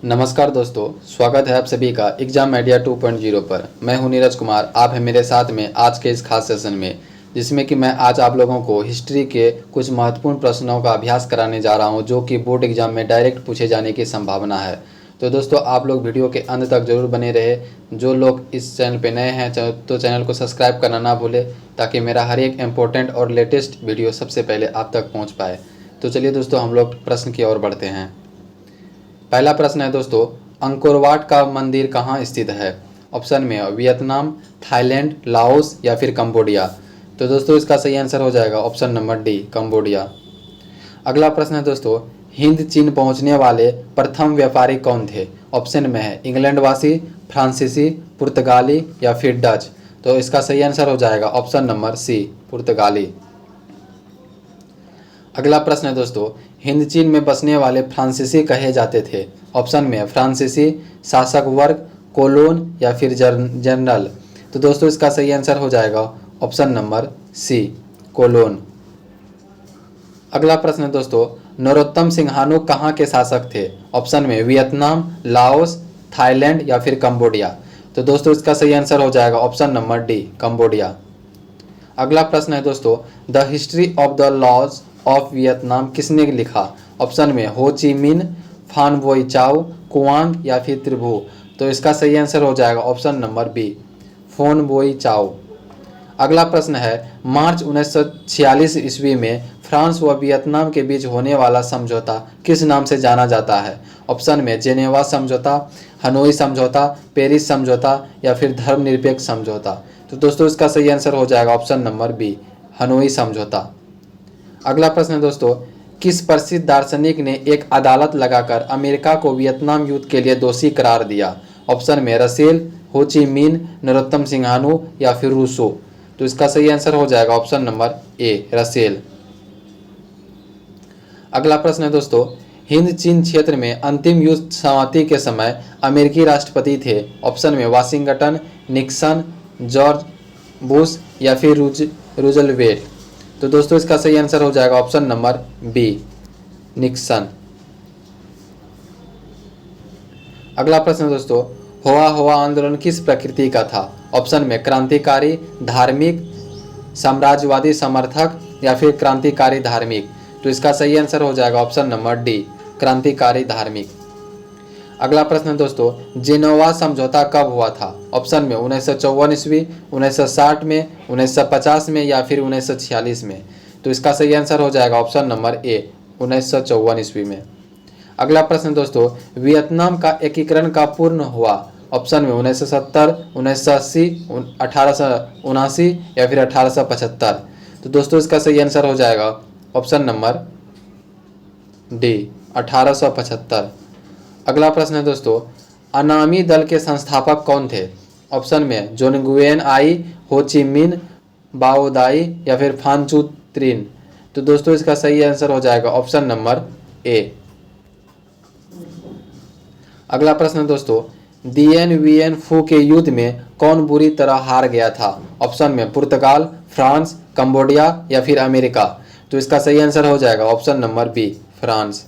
नमस्कार दोस्तों, स्वागत है आप सभी का एग्जाम आइडिया 2.0 पर। मैं हूं नीरज कुमार। आप हैं मेरे साथ में आज के इस खास सेशन में, जिसमें कि मैं आज आप लोगों को हिस्ट्री के कुछ महत्वपूर्ण प्रश्नों का अभ्यास कराने जा रहा हूं, जो कि बोर्ड एग्जाम में डायरेक्ट पूछे जाने की संभावना है। तो दोस्तों, आप लोग वीडियो के अंत तक जरूर बने रहे। जो लोग इस चैनल पर नए हैं तो चैनल को सब्सक्राइब करना ना भूलें, ताकि मेरा हर एक इम्पोर्टेंट और लेटेस्ट वीडियो सबसे पहले आप तक पहुँच पाए। तो चलिए दोस्तों, हम लोग प्रश्न की ओर बढ़ते हैं। पहला प्रश्न है दोस्तों, अंकोर वाट का मंदिर कहाँ स्थित है? ऑप्शन में वियतनाम, थाईलैंड, लाओस या फिर कंबोडिया। तो दोस्तों, इसका सही आंसर हो जाएगा ऑप्शन नंबर डी, कंबोडिया। अगला प्रश्न है दोस्तों, हिंद चीन पहुंचने वाले प्रथम व्यापारी कौन थे? ऑप्शन में है इंग्लैंड वासी, फ्रांसीसी, पुर्तगाली या फिर डच। तो इसका सही आंसर हो जाएगा ऑप्शन नंबर सी, पुर्तगाली। अगला प्रश्न है दोस्तों, हिंद चीन में बसने वाले फ्रांसीसी कहे जाते थे? ऑप्शन में फ्रांसीसी, शासक वर्ग, कोलोन या फिर जनरल। तो दोस्तों, इसका सही आंसर हो जाएगा ऑप्शन नंबर सी, कोलोन। अगला प्रश्न है दोस्तों, नरोत्तम सिंहाणु कहाँ के शासक थे? ऑप्शन में वियतनाम, लाओस, थाईलैंड या फिर कंबोडिया। तो दोस्तों, इसका सही आंसर हो जाएगा ऑप्शन नंबर डी, कंबोडिया। अगला प्रश्न है दोस्तों, the history of the laws of Vietnam किसने लिखा? ऑप्शन में हो ची मिन, फान बोई चाओ, कुआंग या फिर त्रिभु। तो इसका सही आंसर हो जाएगा ऑप्शन नंबर बी, फोन बोई चाओ। अगला प्रश्न है, मार्च 1946 ईस्वी में फ्रांस व वियतनाम के बीच होने वाला समझौता किस नाम से जाना जाता है? ऑप्शन में जेनेवा समझौता, हनोई समझौता, पेरिस समझौता या फिर धर्मनिरपेक्ष समझौता। तो दोस्तों, इसका सही आंसर हो जाएगा ऑप्शन नंबर बी, हनोई समझौता। अगला प्रश्न है दोस्तों, किस प्रसिद्ध दार्शनिक ने एक अदालत लगाकर अमेरिका को वियतनाम युद्ध के लिए दोषी करार दिया? ऑप्शन में रसेल, हो ची मिन, नरोत्तम सिंहाणु या फिर रूसो। तो इसका सही आंसर हो जाएगा ऑप्शन नंबर ए, रसेल। अगला प्रश्न है दोस्तों, हिंद चीन क्षेत्र में अंतिम युद्ध समाप्ति के समय अमेरिकी राष्ट्रपति थे? ऑप्शन में वाशिंगटन, निक्सन, जॉर्ज बुश या फिर रूजवेल्ट। तो दोस्तों, इसका सही आंसर हो जाएगा ऑप्शन नंबर बी, निक्सन। अगला प्रश्न है दोस्तों, होआ होआ आंदोलन किस प्रकृति का था? ऑप्शन में क्रांतिकारी, धार्मिक, साम्राज्यवादी समर्थक या फिर क्रांतिकारी धार्मिक। तो इसका सही आंसर हो जाएगा ऑप्शन नंबर डी, क्रांतिकारी धार्मिक। अगला प्रश्न है दोस्तों, जेनोवा समझौता कब हुआ था? ऑप्शन में 1954 ईस्वी, 1960 में, 1950 में या फिर 1946 में। तो इसका सही आंसर हो जाएगा ऑप्शन नंबर ए, 1954 ईस्वी में। अगला प्रश्न दोस्तों, वियतनाम का एकीकरण कब पूर्ण हुआ? ऑप्शन में 1970, 1980, 1879 या फिर 1875। तो दोस्तों, इसका सही आंसर हो जाएगा ऑप्शन नंबर डी, 1875। अगला प्रश्न है दोस्तों, अनामी दल के संस्थापक कौन थे? ऑप्शन में जोन गुएन आई, हो ची मिन, बाओ दाई या फिर फानचू त्रिन। तो दोस्तों, इसका सही आंसर हो जाएगा ऑप्शन नंबर ए। अगला प्रश्न है दोस्तों, दिएन वियन फू के युद्ध में कौन बुरी तरह हार गया था? ऑप्शन में पुर्तगाल, फ्रांस, कंबोडिया या फिर अमेरिका। तो इसका सही आंसर हो जाएगा ऑप्शन नंबर बी, फ्रांस।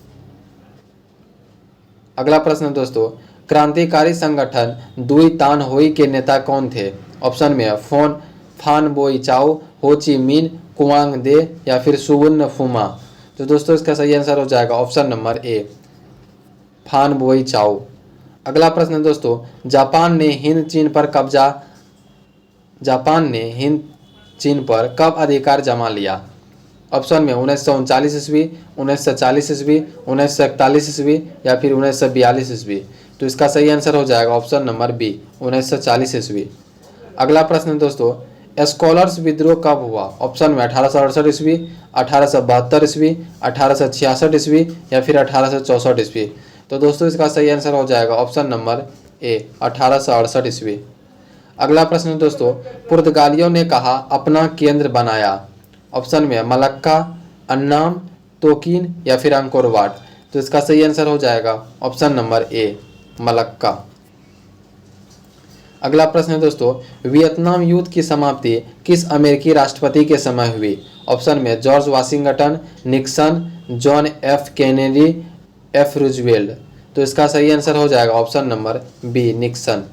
अगला प्रश्न दोस्तों, क्रांतिकारी संगठन दुई तान होई के नेता कौन थे? ऑप्शन में फान बोई चाओ, हो ची मिन, कुआंग दे या फिर सुवन फुमा। तो दोस्तों, इसका सही आंसर हो जाएगा ऑप्शन नंबर ए, फान बोई चाओ। अगला प्रश्न दोस्तों, जापान ने हिंद चीन पर कब अधिकार जमा लिया? ऑप्शन में 1939 ईस्वी, 1940 ईस्वी, 1941 ईस्वी या फिर 1942 ईस्वी। तो इसका सही आंसर हो जाएगा ऑप्शन नंबर बी, 1940 ईस्वी। अगला प्रश्न दोस्तों, स्कॉलर्स विद्रोह कब हुआ? ऑप्शन में 1868 ईस्वी, 1872 ईस्वी, 1866 ईस्वी या फिर 1864 ईस्वी। तो दोस्तों, इसका सही आंसर हो जाएगा ऑप्शन नंबर ए, 1868 ईस्वी। अगला प्रश्न दोस्तों, पुर्तगालियों ने कहा अपना केंद्र बनाया? ऑप्शन में मलक्का, अन्नाम, तोकिन या फिर अंकोर वाट। तो इसका सही आंसर हो जाएगा ऑप्शन नंबर ए, मलक्का। अगला प्रश्न है दोस्तों, वियतनाम युद्ध की समाप्ति किस अमेरिकी राष्ट्रपति के समय हुई? ऑप्शन में George Washington, Nixon, John F Kennedy, F Roosevelt. तो इसका सही आंसर हो जाएगा ऑप्शन नंबर बी, निक्सन।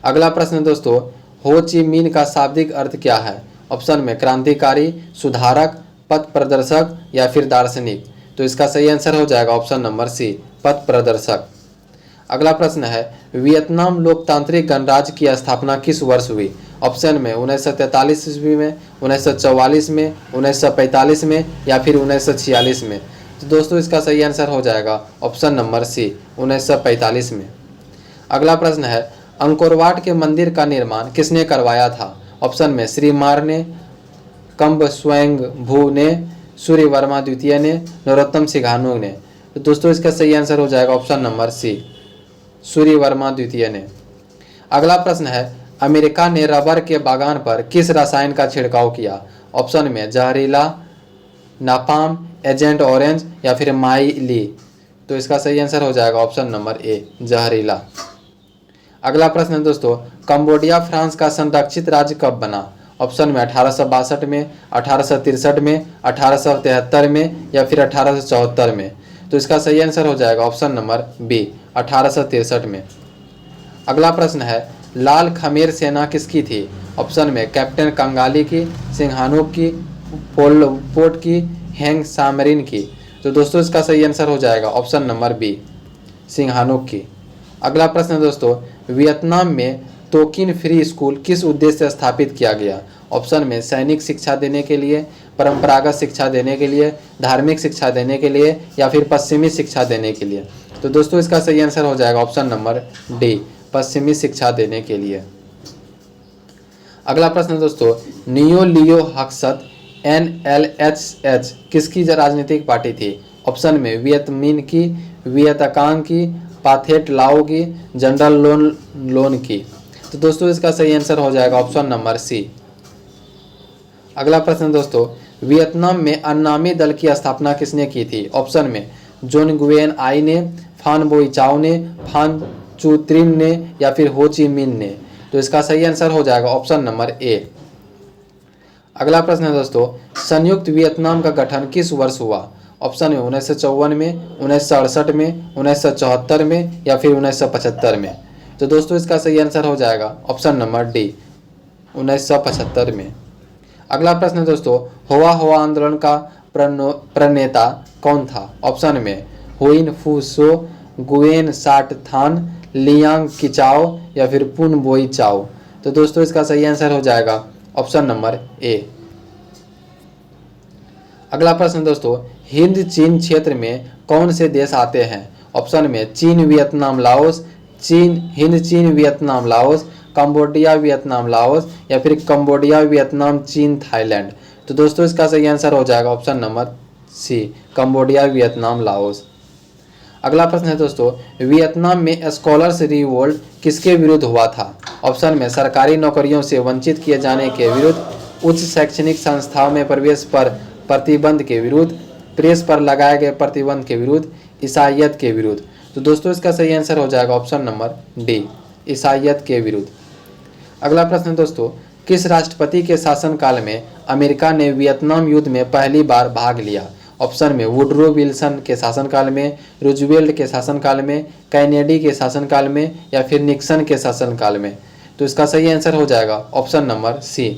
अगला प्रश्न दोस्तों, हो ची मिन का शाब्दिक अर्थ क्या है? ऑप्शन में क्रांतिकारी, सुधारक, पथ प्रदर्शक या फिर दार्शनिक। तो इसका सही आंसर हो जाएगा ऑप्शन नंबर सी, पथ प्रदर्शक। अगला प्रश्न है, वियतनाम लोकतांत्रिक गणराज्य की स्थापना किस वर्ष हुई? ऑप्शन में 1943 ईस्वी में, 1944 में, 1945 में या फिर 1946 में। तो दोस्तों इसका सही आंसर हो जाएगा ऑप्शन नंबर सी, 1945 में। अगला प्रश्न है, अंकोरवाट के मंदिर का निर्माण किसने करवाया था? ऑप्शन में श्री मार ने, कंब स्वयंभू ने, सूर्य वर्मा द्वितीय ने, नरोत्तम सिंघानिया ने। तो दोस्तों इसका सही आंसर हो जाएगा ऑप्शन नंबर सी, सूर्य वर्मा द्वितीय ने। अगला प्रश्न है, अमेरिका ने रबर के बागान पर किस रसायन का छिड़काव किया? ऑप्शन में जहरीला, नापाम, एजेंट ऑरेंज या फिर माइली। तो इसका सही आंसर हो जाएगा ऑप्शन नंबर ए, जहरीला। अगला प्रश्न है दोस्तों, कंबोडिया फ्रांस का संरक्षित राज्य कब बना? ऑप्शन में 1862 में, 1863 में, 1873 में या फिर 1874 में। तो इसका सही आंसर हो जाएगा ऑप्शन नंबर बी, 1863 में। अगला प्रश्न है, लाल खमेर सेना किसकी थी? ऑप्शन में कैप्टन कंगाली की, सिंघानुक की, पोल पोर्ट की, हैंग सामरिन की। तो दोस्तों इसका सही आंसर हो जाएगा ऑप्शन नंबर बी, सिंघानुक की। अगला प्रश्न दोस्तों, वियतनाम में तोकिन फ्री स्कूल किस उद्देश्य से स्थापित किया गया? ऑप्शन में सैनिक शिक्षा देने के लिए, परंपरागत शिक्षा देने के लिए, धार्मिक शिक्षा देने के लिए या फिर पश्चिमी शिक्षा देने के लिए। तो दोस्तों इसका सही आंसर हो जाएगा ऑप्शन नंबर डी, पश्चिमी शिक्षा देने के लिए। अगला प्रश्न दोस्तों, नियो लियो हक्सत NLHH किसकी राजनीतिक पार्टी थी? ऑप्शन में वियत मिन की, वियतकांग की, पाथेट लाओ की, जनरल लोन की। तो दोस्तों इसका सही आंसर हो जाएगा ऑप्शन नंबर सी। अगला प्रश्न दोस्तों, वियतनाम में अन्नामी दल की स्थापना किसने की थी? ऑप्शन में जोन गुएन आई ने, फान बोई चाओ ने, फान चू त्रिन ने या फिर हो ची मिन ने। तो इसका सही आंसर हो जाएगा ऑप्शन नंबर ए। अगला प्रश्न है दोस्तों, संयुक्त वियतनाम का गठन किस वर्ष हुआ? ऑप्शन में 1954 में, 1968 में, 1974 में या फिर 1975 में। तो दोस्तों इसका सही आंसर हो जाएगा ऑप्शन नंबर डी, 1975 में। अगला प्रश्न है दोस्तों, होवा होवा आंदोलन का प्रणेता कौन था? ऑप्शन में हुइन फू सो, गुएन साट थान, लियांग किचाओ या फिर पुन बोई चाओ। तो दोस्तों इसका सही आंसर हो जाएगा ऑप्शन नंबर ए। अगला प्रश्न दोस्तों, हिंद चीन क्षेत्र में कौन से देश आते हैं? ऑप्शन में चीन वियतनाम लाओस, चीन हिंद चीन Vietnam Laos, Cambodia Vietnam Laos या फिर कंबोडिया वियतनाम चीन थाईलैंड। तो दोस्तों इसका सही आंसर हो जाएगा option number C, Cambodia Vietnam Laos. अगला प्रश्न है दोस्तों, वियतनाम में स्कॉलर्स रिवोल्ट किसके विरुद्ध हुआ था? ऑप्शन में सरकारी नौकरियों से वंचित किए जाने के विरुद्ध, उच्च शैक्षणिक संस्थाओं में प्रवेश पर प्रतिबंध के विरुद्ध, प्रेस पर लगाए गए प्रतिबंध के विरुद्ध, ईसाइयत के विरुद्ध। तो दोस्तों इसका सही आंसर हो जाएगा ऑप्शन नंबर डी, ईसाइयत के विरुद्ध। अगला प्रश्न दोस्तों, किस राष्ट्रपति के शासनकाल में अमेरिका ने वियतनाम युद्ध में पहली बार भाग लिया? ऑप्शन में वुडरो विल्सन के शासनकाल में, रूजवेल्ट के शासनकाल में, कैनेडी के शासनकाल में या फिर निक्सन के शासनकाल में। तो इसका सही आंसर हो जाएगा ऑप्शन नंबर सी,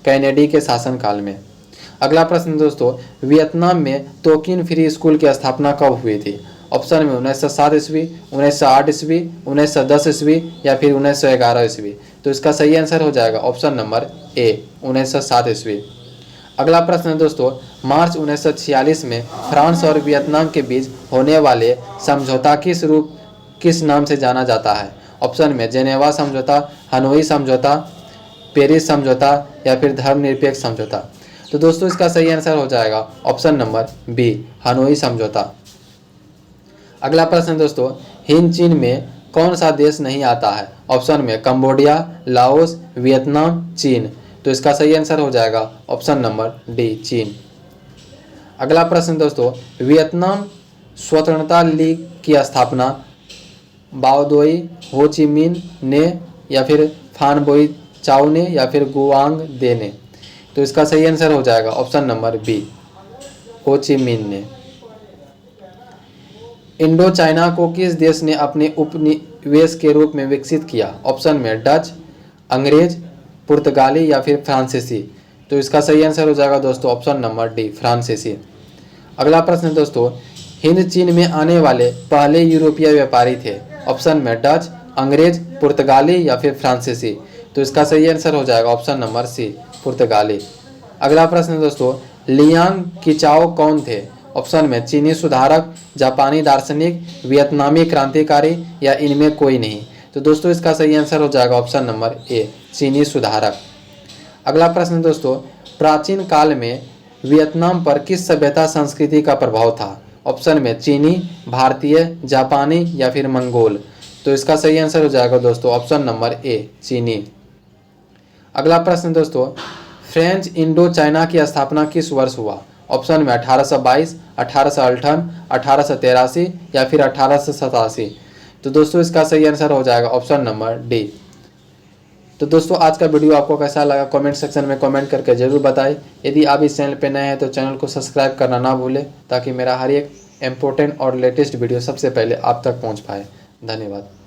कैनेडी के शासनकाल में। अगला प्रश्न दोस्तों, वियतनाम में तोकिन फ्री स्कूल की स्थापना कब हुई थी? ऑप्शन में 1907 ईस्वी, 1908 ईस्वी, 1910 ईस्वी या फिर 1911 ईस्वी। तो इसका सही आंसर हो जाएगा ऑप्शन नंबर ए, 1907 ईस्वी। अगला प्रश्न है दोस्तों, मार्च 1946 में फ्रांस और वियतनाम के बीच होने वाले समझौता किस नाम से जाना जाता है? ऑप्शन में जेनेवा समझौता, हनोई समझौता, पेरिस समझौता या फिर धर्मनिरपेक्ष समझौता। तो दोस्तों इसका सही आंसर हो जाएगा ऑप्शन नंबर बी, हनोई समझौता। अगला प्रश्न दोस्तों, हिंद चीन में कौन सा देश नहीं आता है? ऑप्शन में कंबोडिया, लाओस, वियतनाम, चीन। तो इसका सही आंसर हो जाएगा ऑप्शन नंबर डी, चीन। अगला प्रश्न दोस्तों, वियतनाम स्वतंत्रता लीग की स्थापना बाओदोई हो ची मिन ने या फिर फान बोई चाओ ने या फिर गुआंग दे ने। तो इसका सही आंसर हो जाएगा ऑप्शन नंबर बी, हो ची मिन ने। इंडो चाइना को किस देश ने अपने उपनिवेश के रूप में विकसित किया? ऑप्शन में डच, अंग्रेज, पुर्तगाली या फिर फ्रांसीसी। तो इसका सही आंसर हो जाएगा दोस्तों ऑप्शन नंबर डी, फ्रांसीसी। अगला प्रश्न है दोस्तों, हिंद चीन में आने वाले पहले यूरोपीय व्यापारी थे? ऑप्शन में डच, अंग्रेज, पुर्तगाली या फिर फ्रांसीसी। तो इसका सही आंसर हो जाएगा ऑप्शन नंबर सी, पुर्तगाली। अगला प्रश्न है दोस्तों, लियांग किचाओ कौन थे? ऑप्शन में चीनी सुधारक, जापानी दार्शनिक, वियतनामी क्रांतिकारी या इनमें कोई नहीं। तो दोस्तों इसका सही आंसर हो जाएगा ऑप्शन नंबर ए, चीनी सुधारक। अगला प्रश्न दोस्तों, प्राचीन काल में वियतनाम पर किस सभ्यता संस्कृति का प्रभाव था? ऑप्शन में चीनी, भारतीय, जापानी या फिर मंगोल। तो इसका सही आंसर हो जाएगा दोस्तों ऑप्शन नंबर ए, चीनी। अगला प्रश्न दोस्तों, फ्रेंच इंडो चाइना की स्थापना किस वर्ष हुआ? ऑप्शन में 1822, 1858, 1883 या फिर 1887। तो दोस्तों इसका सही आंसर हो जाएगा ऑप्शन नंबर डी। तो दोस्तों आज का वीडियो आपको कैसा लगा कमेंट सेक्शन में कमेंट करके जरूर बताएं। यदि आप इस चैनल पर नए हैं तो चैनल को सब्सक्राइब करना ना भूलें, ताकि मेरा हर एक इम्पोर्टेंट और लेटेस्ट वीडियो सबसे पहले आप तक पहुंच पाए। धन्यवाद।